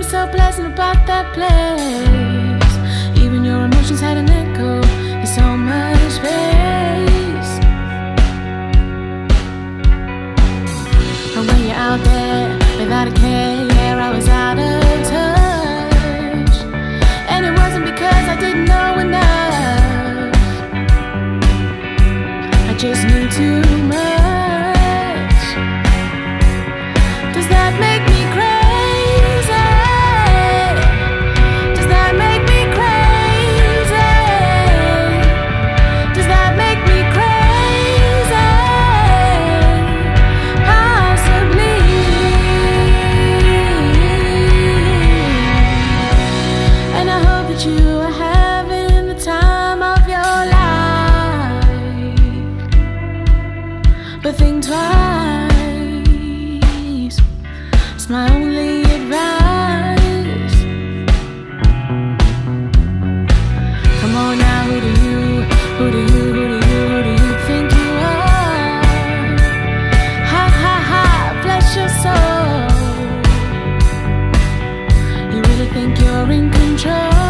so pleasant about that place. Even your emotions had an echo in so much space. And when you're out there without a care, I was out of touch. And it wasn't because I didn't know enough, I just knew too much. Does that make me crazy? Does that make me crazy? Does that make me crazy? Possibly. And I hope that you are having the time of your life. But think twice. It's my only advice. Come on now, who do you think you are? Ha ha ha, bless your soul. You really think you're in control?